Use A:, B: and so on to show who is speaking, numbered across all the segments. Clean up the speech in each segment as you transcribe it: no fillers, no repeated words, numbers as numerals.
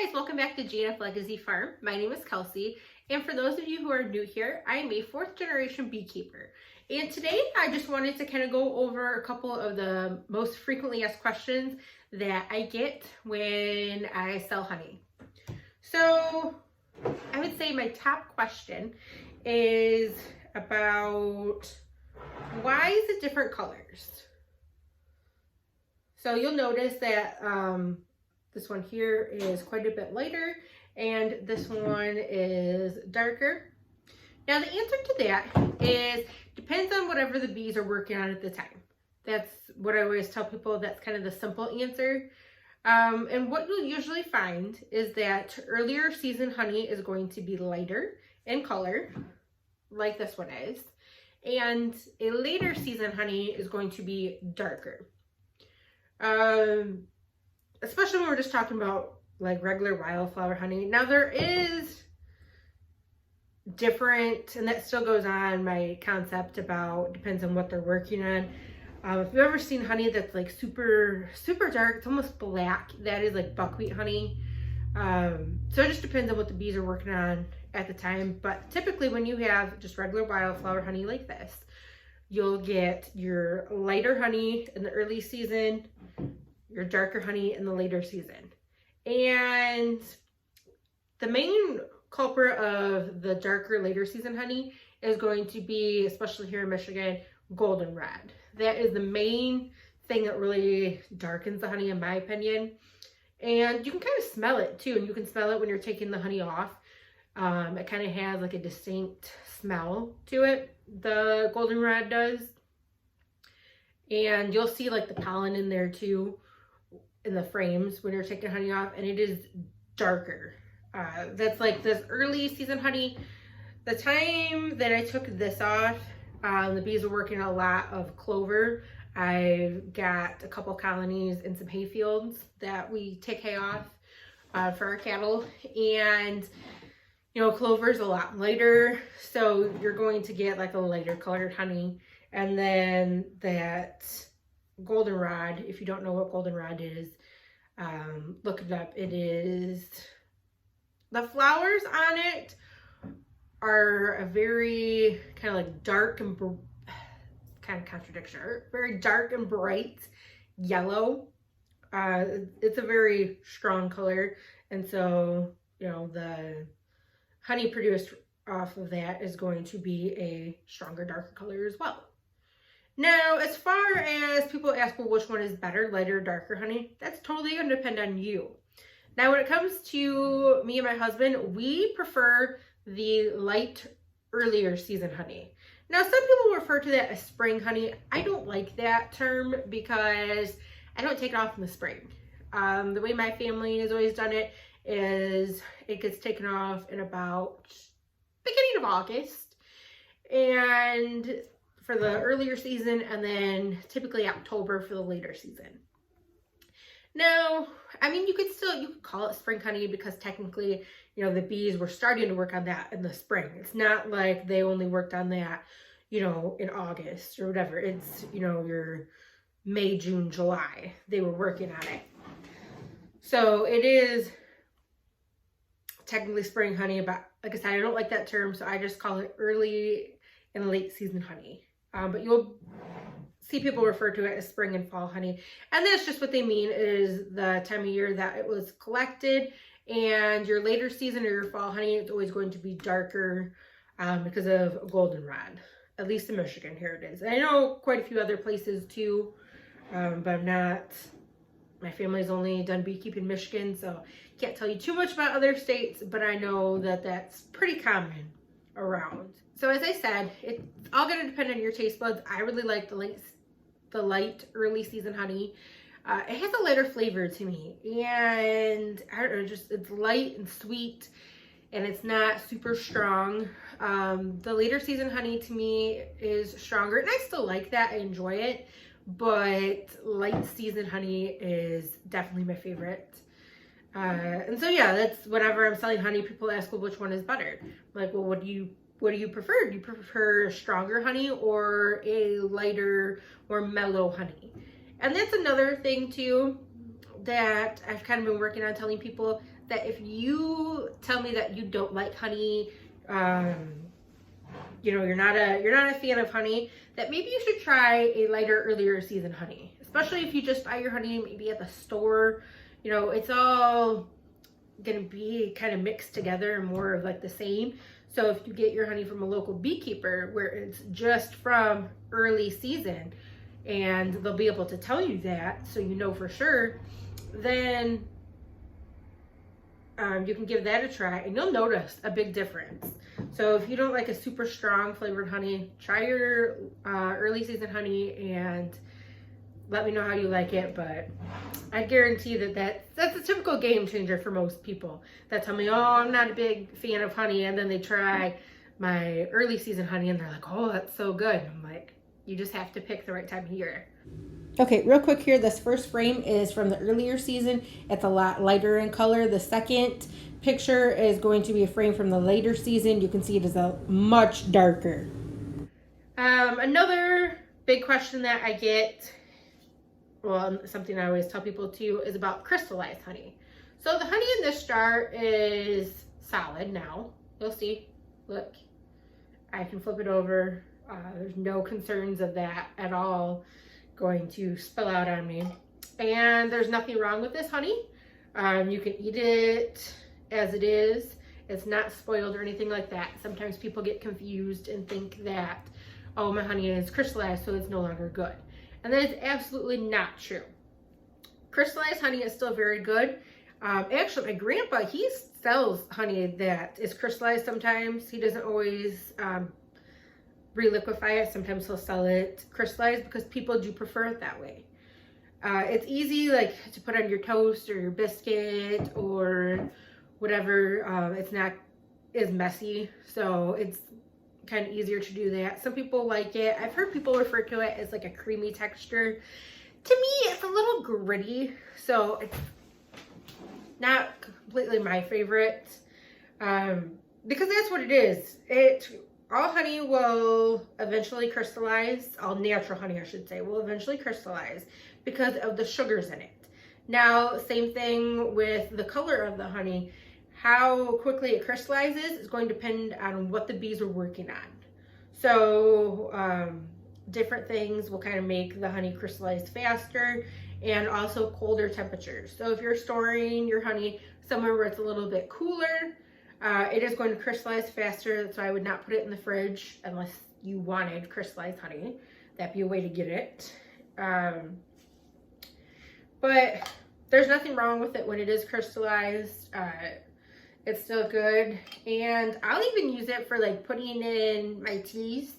A: Hey guys, welcome back to GNF Legacy Farm. My name is Kelsey, and for those of you who are new here, I am a 4th generation beekeeper. And today I just wanted to kind of go over a couple of the most frequently asked questions that I get when I sell honey. So I would say my top question is about why is it different colors? So you'll notice that this one here is quite a bit lighter and this one is darker. Now the answer to that is depends on whatever the bees are working on at the time. That's what I always tell people. That's kind of the simple answer. And what you'll usually find is that earlier season honey is going to be lighter in color, like this one is, and a later season honey is going to be darker. Especially when we're just talking about like regular wildflower honey. Now there is different, and that still goes on my concept about depends on what they're working on. If you've ever seen honey that's like super dark, it's almost black, that is like buckwheat honey. So it just depends on what the bees are working on at the time. But typically when you have just regular wildflower honey like this, you'll get your lighter honey in the early season, your darker honey in the later season. And the main culprit of the darker later season honey is going to be, especially here in Michigan, goldenrod. That is the main thing that really darkens the honey in my opinion. And you can kind of smell it too, and you can smell it when you're taking the honey off. It kind of has like a distinct smell to it, the goldenrod does. And you'll see like the pollen in there too, in the frames when you're taking honey off, and it is darker. That's like this early season honey. The time that I took this off, the bees were working a lot of clover. I've got a couple colonies in some hay fields that we take hay off for our cattle, and you know, clover is a lot lighter, so you're going to get like a lighter colored honey. And then that goldenrod, if you don't know what goldenrod is, look it up. It is, the flowers on it are a very kind of like dark and kind of contradiction, very dark and bright yellow. It's a very strong color, and so you know the honey produced off of that is going to be a stronger, darker color as well. Now, as far as people ask, well, which one is better, lighter or darker honey? That's totally going to depend on you. Now, when it comes to me and my husband, we prefer the light, earlier season honey. Now, some people refer to that as spring honey. I don't like that term because I don't take it off in the spring. The way my family has always done it is it gets taken off in about beginning of August, and for the earlier season, and then typically October for the later season. Now, I mean, you could call it spring honey because technically, you know, the bees were starting to work on that in the spring. It's not like they only worked on that, you know, in August or whatever. It's, you know, your May, June, July, they were working on it. So it is technically spring honey, but like I said, I don't like that term, so I just call it early and late season honey. But you'll see people refer to it as spring and fall honey. And that's just what they mean, is the time of year that it was collected. And your later season or your fall honey, it's always going to be darker because of goldenrod. At least in Michigan, here it is. And I know quite a few other places too, but I'm not, my family's only done beekeeping in Michigan, so can't tell you too much about other states, but I know that that's pretty common around. So as I said, it's all going to depend on your taste buds. I really like the light early season honey. It has a lighter flavor to me, and I don't know, just it's light and sweet, and it's not super strong. The later season honey to me is stronger, and I still like that. I enjoy it, but light season honey is definitely my favorite. And so yeah, that's whenever I'm selling honey, people ask, well, which one is better? I'm like, well, what do you prefer? Do you prefer stronger honey or a lighter, more mellow honey? And that's another thing too. that I've kind of been working on telling people that if you tell me that you don't like honey, you know, you're not a fan of honey, that maybe you should try a lighter, earlier season honey. Especially if you just buy your honey maybe at the store. You know, it's all gonna be kind of mixed together and more of like the same. So if you get your honey from a local beekeeper where it's just from early season, and they'll be able to tell you that, so you know for sure, then you can give that a try and you'll notice a big difference. So if you don't like a super strong flavored honey, try your early season honey and let me know how you like it. But I guarantee that's a typical game changer for most people that tell me, oh, I'm not a big fan of honey, and then they try my early season honey and they're like, oh, that's so good. I'm like, you just have to pick the right time of year. Okay, real quick here, this first frame is from the earlier season. It's a lot lighter in color. The second picture is going to be a frame from the later season. You can see it is a much darker. Another big question that I get, well, something I always tell people too, is about crystallized honey. So the honey in this jar is solid now. You'll see, look, I can flip it over. There's no concerns of that at all going to spill out on me. And there's nothing wrong with this honey. You can eat it as it is. It's not spoiled or anything like that. Sometimes people get confused and think that, oh, my honey is crystallized, so it's no longer good. And that is absolutely not true. Crystallized honey is still very good. Actually, my grandpa, he sells honey that is crystallized sometimes. He doesn't always re-liquefy it. Sometimes he'll sell it crystallized because people do prefer it that way. It's easy, like, to put on your toast or your biscuit or whatever. It's not as messy, so it's kind of easier to do that. Some people like it. I've heard people refer to it as like a creamy texture. To me, it's a little gritty, so it's not completely my favorite, because that's what it is. All honey will eventually crystallize. All natural honey, I should say, will eventually crystallize because of the sugars in it. Now, same thing with the color of the honey. How quickly it crystallizes is going to depend on what the bees are working on. So different things will kind of make the honey crystallize faster, and also colder temperatures. So if you're storing your honey somewhere where it's a little bit cooler, it is going to crystallize faster. That's why I would not put it in the fridge unless you wanted crystallized honey. That'd be a way to get it. But there's nothing wrong with it when it is crystallized. It's still good. And I'll even use it for like putting in my teas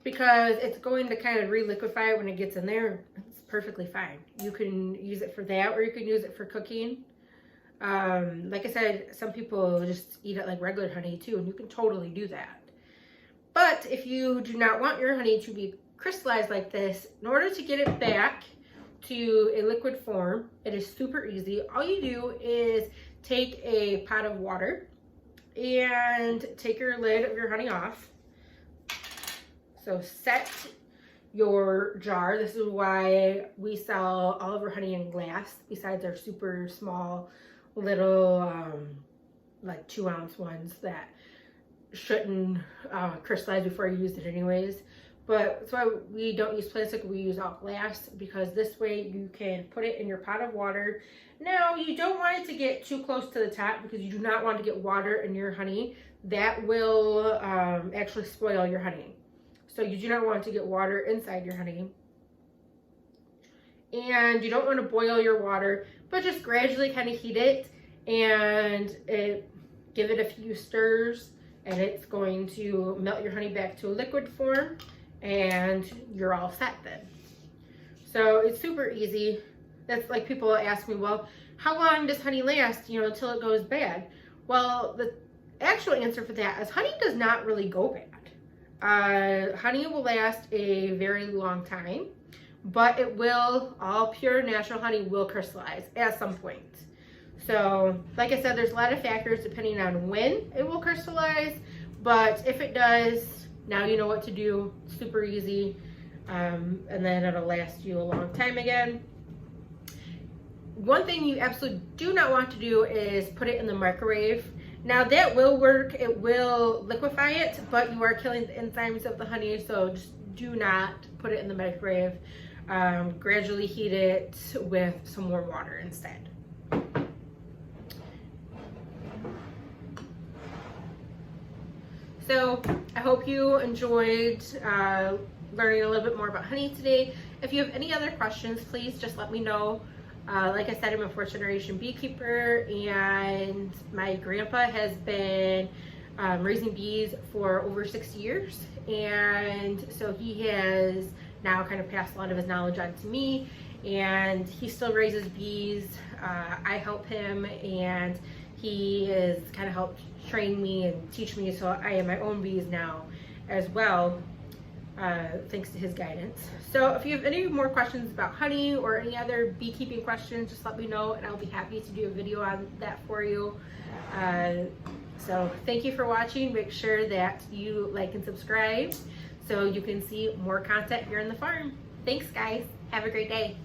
A: because it's going to kind of re-liquefy it when it gets in there. It's perfectly fine. You can use it for that, or you can use it for cooking. Like I said, some people just eat it like regular honey too, and you can totally do that. But if you do not want your honey to be crystallized like this, in order to get it back to a liquid form, it is super easy. All you do is take a pot of water and take your lid of your honey off. So set your jar. This is why we sell all of our honey in glass, besides our super small little like 2-ounce ones that shouldn't crystallize before you use it anyways. But that's why we don't use plastic, we use all glass, because this way you can put it in your pot of water. Now, you don't want it to get too close to the top because you do not want to get water in your honey. That will actually spoil your honey. So you do not want to get water inside your honey. And you don't want to boil your water, but just gradually kind of heat it and give it a few stirs, and it's going to melt your honey back to a liquid form, and you're all set then. So it's super easy. That's like people ask me, well, how long does honey last, you know, until it goes bad? Well, the actual answer for that is honey does not really go bad. Honey will last a very long time, but it will, all pure natural honey will crystallize at some point. So, like I said, there's a lot of factors depending on when it will crystallize, but if it does, now you know what to do. Super easy, and then it'll last you a long time again. One thing you absolutely do not want to do is put it in the microwave. Now that will work, it will liquefy it, but you are killing the enzymes of the honey, so just do not put it in the microwave. Gradually heat it with some warm water instead. So I hope you enjoyed learning a little bit more about honey today. If you have any other questions, please just let me know. Like I said, I'm a fourth generation beekeeper, and my grandpa has been raising bees for over 60 years. And so he has now kind of passed a lot of his knowledge on to me, and he still raises bees. I help him, and he has kind of helped train me and teach me, so I have my own bees now as well, thanks to his guidance. So if you have any more questions about honey or any other beekeeping questions, just let me know and I'll be happy to do a video on that for you. So thank you for watching. Make sure that you like and subscribe so you can see more content here on the farm. Thanks guys. Have a great day.